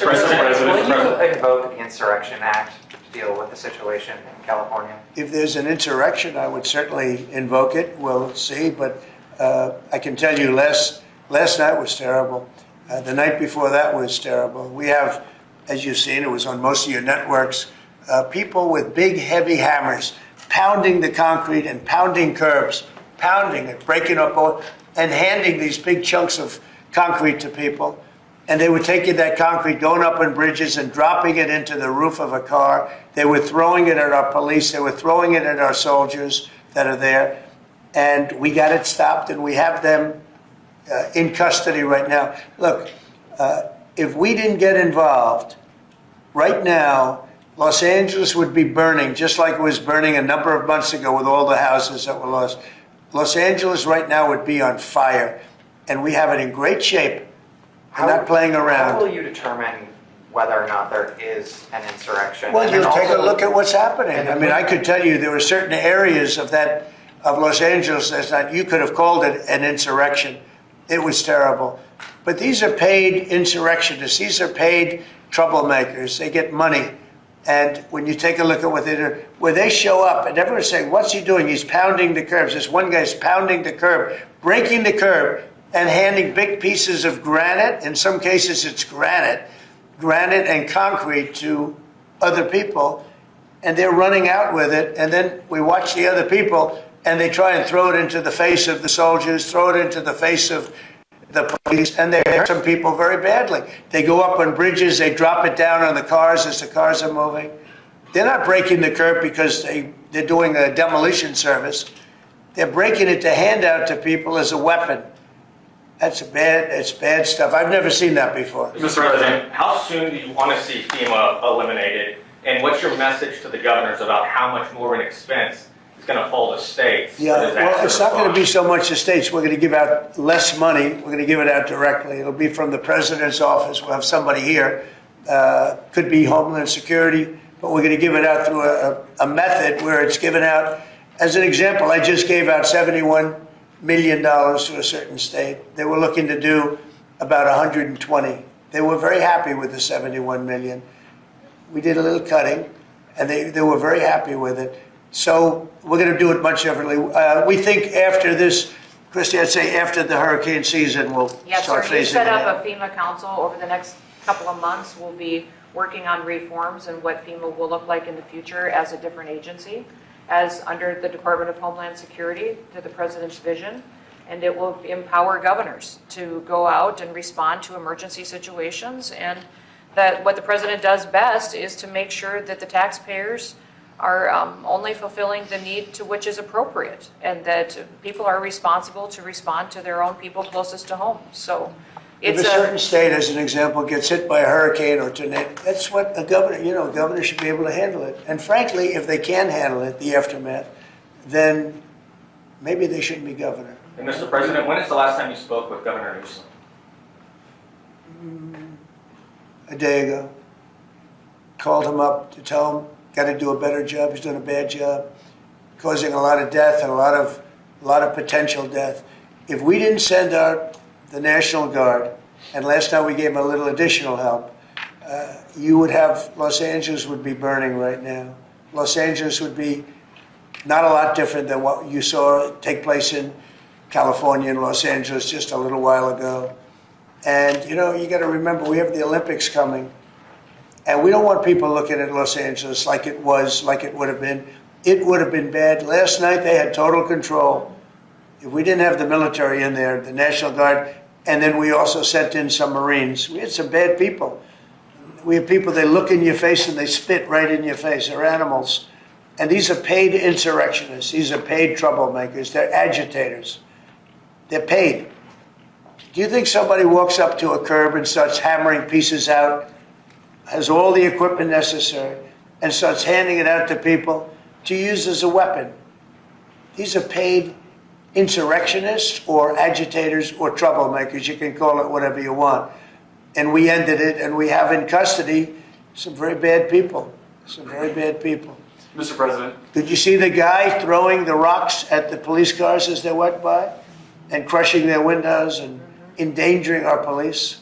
Will you invoke the Insurrection Act to deal with the situation in California? If there's an insurrection, I would certainly invoke it. We'll see, but I can tell you last night was terrible. The night before that was terrible. We have, as you've seen, it was on most of your networks, people with big, heavy hammers pounding the concrete and pounding curbs, pounding it, breaking up, and handing these big chunks of concrete to people. And they were taking that concrete, going up on bridges and dropping it into the roof of a car. They were throwing it at our police. They were throwing it at our soldiers that are there. And we got it stopped, and we have them in custody right now. Look, if we didn't get involved, right now, Los Angeles would be burning, just like it was burning a number of months ago with all the houses that were lost. Los Angeles right now would be on fire, and we have it in great shape. We're not playing around. How will you determine whether or not there is an insurrection? Well, you take a look at what's happening. I mean, I could tell you there were certain areas of Los Angeles that you could have called it an insurrection. It was terrible. But these are paid insurrectionists. These are paid troublemakers. They get money. And when you take a look at what they do, where they show up, and everyone's saying, what's he doing? He's pounding the curbs. This one guy's pounding the curb, breaking the curb, and handing big pieces of granite. In some cases, it's granite and concrete to other people. And they're running out with it. And then we watch the other people, and they try and throw it into the face of the soldiers, throw it into the face of the police, and they hurt some people very badly. They go up on bridges, they drop it down on the cars as the cars are moving. They're not breaking the curb because they're doing a demolition service. They're breaking it to hand out to people as a weapon. It's bad stuff. I've never seen that before. Mr. President, how soon do you want to see FEMA eliminated? And what's your message to the governors about how much more of an expense is going to fall to states? Yeah, well, it's not going to be so much the states. We're going to give out less money. We're going to give it out directly. It'll be from the president's office. We'll have somebody here. Could be Homeland Security, but we're going to give it out through a method where it's given out. As an example, I just gave out $71 million to a certain state. They were looking to do about 120. They were very happy with the 71 million. We did a little cutting, and they were very happy with it. So we're going to do it much differently. We think after this, Christy, I'd say after the hurricane season, we'll start phasing it in. Yes, sir. We set up a FEMA council over the next couple of months. We'll be working on reforms and what FEMA will look like in the future as a different agency, as under the Department of Homeland Security, to the President's vision. And it will empower governors to go out and respond to emergency situations. And that what the President does best is to make sure that the taxpayers are only fulfilling the need to which is appropriate, and that people are responsible to respond to their own people closest to home. So it's if a certain state, as an example, gets hit by a hurricane or tornado, that's what a governor should be able to handle it. And frankly, if they can handle it, the aftermath, then maybe they shouldn't be governor. And Mr. President, when is the last time you spoke with Governor Newsom? A day ago. Called him up to tell him, got to do a better job. He's doing a bad job, causing a lot of death and a lot of potential death. If we didn't send out the National Guard, and last night we gave him a little additional help, Los Angeles would be burning right now. Los Angeles would be not a lot different than what you saw take place in California and Los Angeles just a little while ago. And, you got to remember, we have the Olympics coming. And we don't want people looking at Los Angeles like it would have been. It would have been bad. Last night they had total control. If we didn't have the military in there, the National Guard, and then we also sent in some Marines. We had some bad people. We have people, they look in your face and they spit right in your face. They're animals. And these are paid insurrectionists. These are paid troublemakers. They're agitators. They're paid. Do you think somebody walks up to a curb and starts hammering pieces out, has all the equipment necessary, and starts handing it out to people to use as a weapon? These are paid insurrectionists or agitators or troublemakers. You can call it whatever you want. And we ended it, and we have in custody some very bad people. Some very bad people. Mr. President. Did you see the guy throwing the rocks at the police cars as they went by and crushing their windows and endangering our police?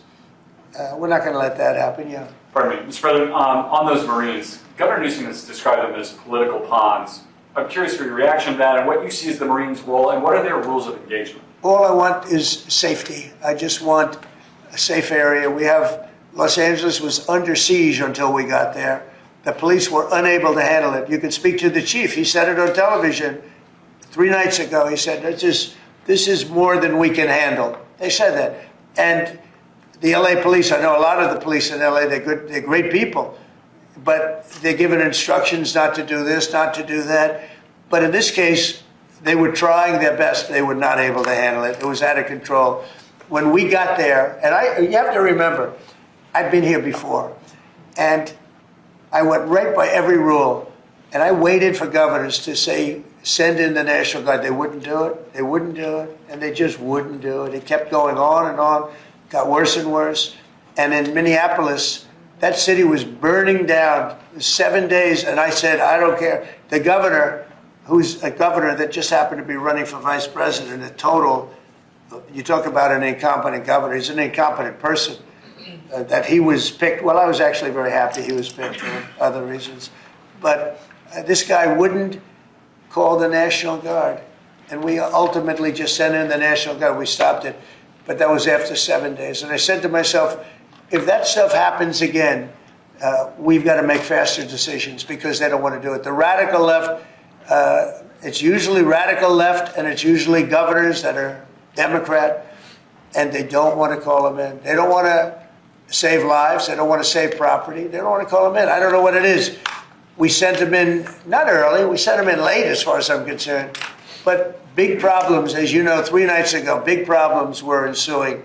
We're not going to let that happen, yeah. Pardon me, Mr. President, on those Marines, Governor Newsom has described them as political pawns. I'm curious for your reaction to that and what you see as the Marines' role and what are their rules of engagement? All I want is safety. I just want a safe area. Los Angeles was under siege until we got there. The police were unable to handle it. You can speak to the chief. He said it on television 3 nights ago. He said, this is more than we can handle. They said that. And the LA police, I know a lot of the police in LA, they're great people, but they're given instructions not to do this, not to do that. But in this case, they were trying their best. They were not able to handle it. It was out of control. When we got there, and you have to remember, I'd been here before, and I went right by every rule, and I waited for governors to say, send in the National Guard. They wouldn't do it. They wouldn't do it, and they just wouldn't do it. It kept going on and on, got worse and worse. And in Minneapolis, that city was burning down 7 days, and I said, I don't care. The governor, who's a governor that just happened to be running for vice president, a total, you talk about an incompetent governor, he's an incompetent person. That he was picked, well, I was actually very happy he was picked for other reasons. But this guy wouldn't call the National Guard. And we ultimately just sent in the National Guard. We stopped it. But that was after 7 days. And I said to myself, if that stuff happens again, we've got to make faster decisions because they don't want to do it. The radical left, it's usually radical left, and it's usually governors that are Democrat, and they don't want to call them in. They don't want to save lives. They don't want to save property. They don't want to call them in. I don't know what it is. We sent them in, not early, we sent them in late as far as I'm concerned. But big problems, as you know, 3 nights ago, big problems were ensuing.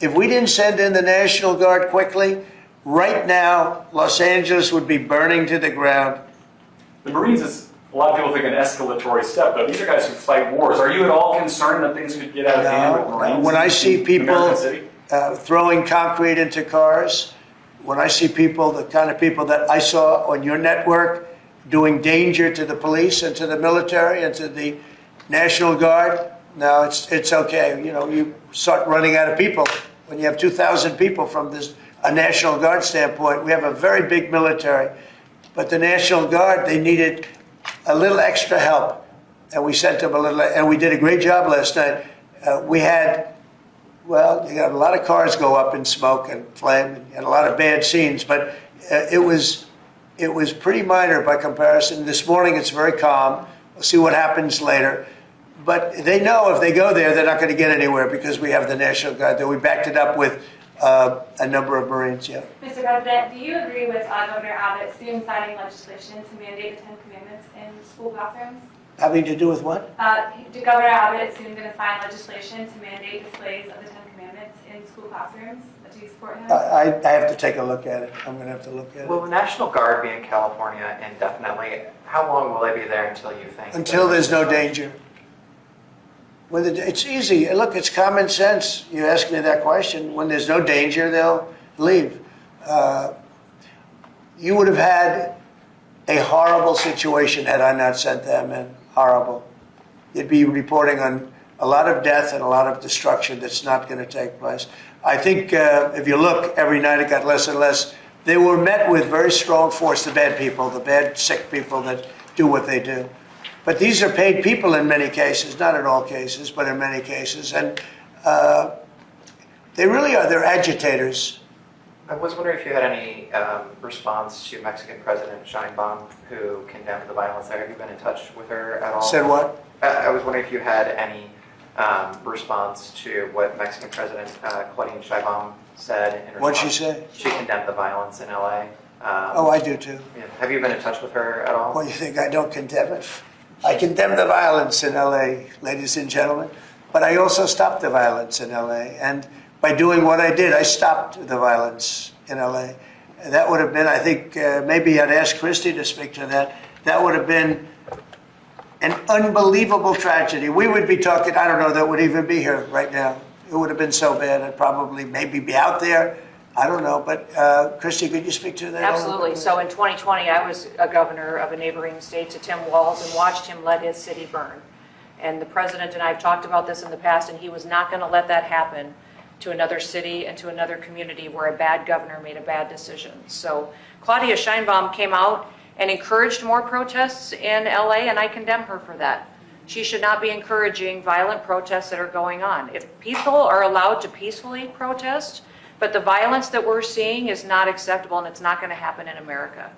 If we didn't send in the National Guard quickly, right now, Los Angeles would be burning to the ground. The Marines is, a lot of people think, an escalatory step, but these are guys who fight wars. Are you at all concerned that things could get out of hand with Marines? When I see people American City? Throwing concrete into cars, when I see people, the kind of people that I saw on your network doing danger to the police and to the military and to the National Guard, no, it's okay. You know, you start running out of people. When you have 2,000 people from a National Guard standpoint, we have a very big military. But the National Guard, they needed a little extra help. And we sent them a little, and we did a great job last night. We had, well, you got a lot of cars go up in smoke and flame and a lot of bad scenes, but it was pretty minor by comparison. This morning it's very calm. We'll see what happens later. But they know if they go there, they're not going to get anywhere because we have the National Guard there. We backed it up with a number of Marines, yeah. Mr. President, do you agree with Governor Abbott soon signing legislation to mandate the 10 Commandments in school classrooms? Having to do with what? Governor Abbott is soon going to sign legislation to mandate displays of the 10 Commandments in school classrooms. Do you support him? I have to take a look at it. I'm going to have to look at it. Will the National Guard be in California indefinitely? How long will they be there until you think? Until there's no danger. It's easy. Look, it's common sense. You ask me that question. When there's no danger, they'll leave. You would have had a horrible situation had I not sent them in. Horrible. You'd be reporting on a lot of death and a lot of destruction that's not going to take place. I think if you look, every night it got less and less. They were met with very strong force, the bad people, the bad, sick people that do what they do. But these are paid people in many cases, not in all cases, but in many cases. And they really are, they're agitators. I was wondering if you had any response to Mexican President Sheinbaum, who condemned the violence there. Have you been in touch with her at all? Said what? I was wondering if you had any response to what Mexican President Claudine Sheinbaum said in response. What'd she say? She condemned the violence in LA. Oh, I do too. Yeah. Have you been in touch with her at all? Well, you think I don't condemn it? I condemn the violence in LA, ladies and gentlemen, but I also stopped the violence in LA. And by doing what I did, I stopped the violence in LA. And that would have been, I think, maybe I'd ask Christie to speak to that. That would have been an unbelievable tragedy. We would be talking, I don't know that would even be here right now. It would have been so bad. I'd probably maybe be out there. I don't know, but Christie, could you speak to that? Absolutely. So in 2020, I was a governor of a neighboring state to Tim Walz and watched him let his city burn. And the president and I have talked about this in the past, and he was not going to let that happen to another city and to another community where a bad governor made a bad decision. So Claudia Sheinbaum came out and encouraged more protests in LA, and I condemn her for that. She should not be encouraging violent protests that are going on. If people are allowed to peacefully protest, but the violence that we're seeing is not acceptable, and it's not going to happen in America.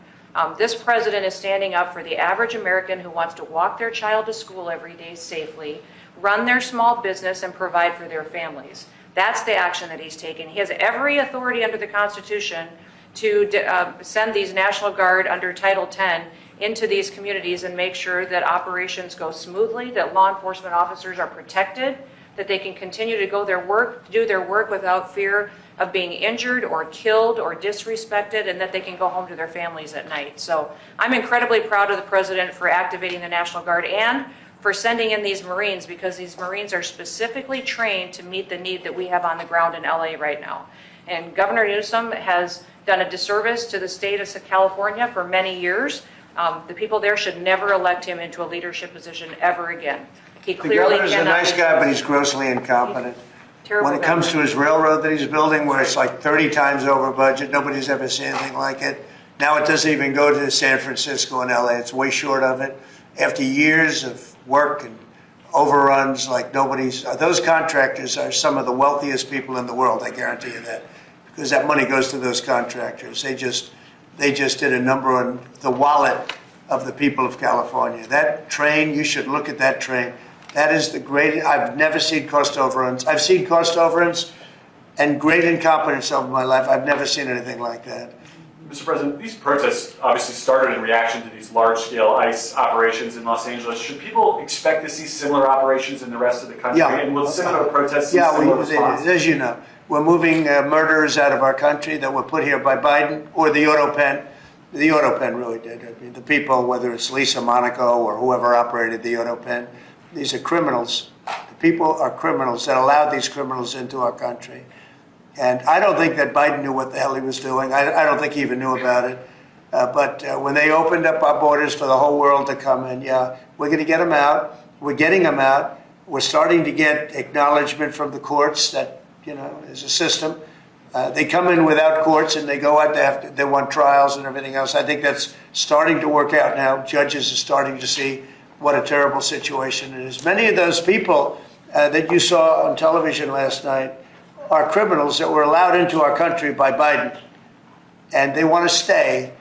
This president is standing up for the average American who wants to walk their child to school every day safely, run their small business, and provide for their families. That's the action that he's taking. He has every authority under the Constitution to send these National Guard under Title X into these communities and make sure that operations go smoothly, that law enforcement officers are protected, that they can continue to do their work without fear of being injured or killed or disrespected, and that they can go home to their families at night. So I'm incredibly proud of the president for activating the National Guard and for sending in these Marines, because these Marines are specifically trained to meet the need that we have on the ground in LA right now. And Governor Newsom has done a disservice to the state of California for many years. The people there should never elect him into a leadership position ever again. He The clearly governor's a cannot. nice guy, but he's grossly incompetent. Terrible When it comes to governor. his railroad that he's building, where it's like 30 times over budget, nobody's ever seen anything like it. Now it doesn't even go to San Francisco and LA. It's way short of it. After years of work and overruns like nobody's, those contractors are some of the wealthiest people in the world, I guarantee you that, because that money goes to those contractors. They just did a number on the wallet of the people of California. That train, you should look at that train. That is the greatest. I've never seen cost overruns. I've seen cost overruns and great incompetence over my life. I've never seen anything like that. Mr. President, these protests obviously started in reaction to these large-scale ICE operations in Los Angeles. Should people expect to see similar operations in the rest of the country? Yeah. And will similar protests see Yeah, similar response? as you know, we're moving murderers out of our country that were put here by Biden or the auto pen. The auto pen really did. I mean, the people, whether it's Lisa Monaco or whoever operated the auto pen, these are criminals. The people are criminals that allowed these criminals into our country. And I don't think that Biden knew what the hell he was doing. I don't think he even knew about it. But when they opened up our borders for the whole world to come in, yeah, we're going to get them out. We're getting them out. We're starting to get acknowledgement from the courts that, there's a system. They come in without courts and they go out, they want trials and everything else. I think that's starting to work out now. Judges are starting to see what a terrible situation it is. Many of those people that you saw on television last night are criminals that were allowed into our country by Biden. And they want to stay,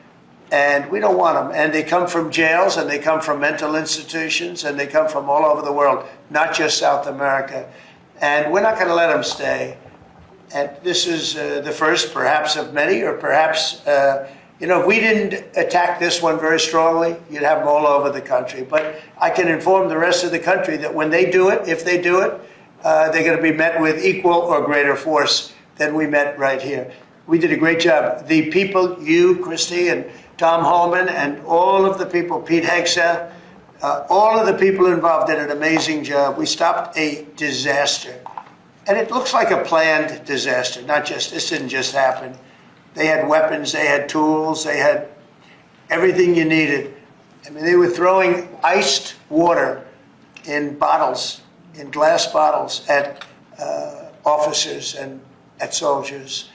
and we don't want them. And they come from jails, and they come from mental institutions, and they come from all over the world, not just South America. And we're not going to let them stay. And this is the first, perhaps, of many, or perhaps, if we didn't attack this one very strongly, you'd have them all over the country. But I can inform the rest of the country that when they do it, if they do it, they're going to be met with equal or greater force than we met right here. We did a great job. The people, you, Christy, and Tom Holman, and all of the people, Pete Hegseth, all of the people involved did an amazing job. We stopped a disaster. And it looks like a planned disaster, this didn't just happen. They had weapons, they had tools, they had everything you needed. I mean, they were throwing iced water in bottles, in glass bottles, at officers and at soldiers.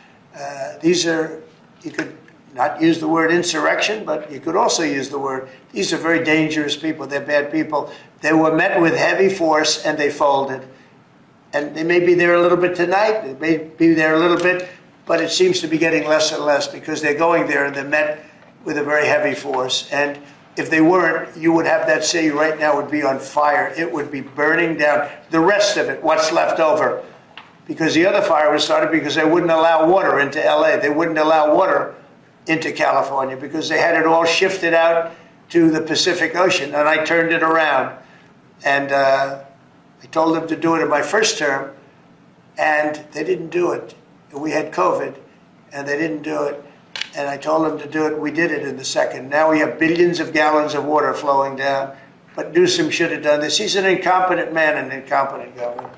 These are, you could not use the word insurrection, but you could also use the word, these are very dangerous people, they're bad people. They were met with heavy force and they folded. And they may be there a little bit tonight, they may be there a little bit, but it seems to be getting less and less because they're going there and they're met with a very heavy force. And if they weren't, you would have that city right now would be on fire. It would be burning down. The rest of it, what's left over. Because the other fire was started because they wouldn't allow water into LA. They wouldn't allow water into California because they had it all shifted out to the Pacific Ocean. And I turned it around. And I told them to do it in my first term, and they didn't do it. We had COVID, and they didn't do it. And I told them to do it. We did it in the second. Now we have billions of gallons of water flowing down. But Newsom should have done this. He's an incompetent man and an incompetent governor.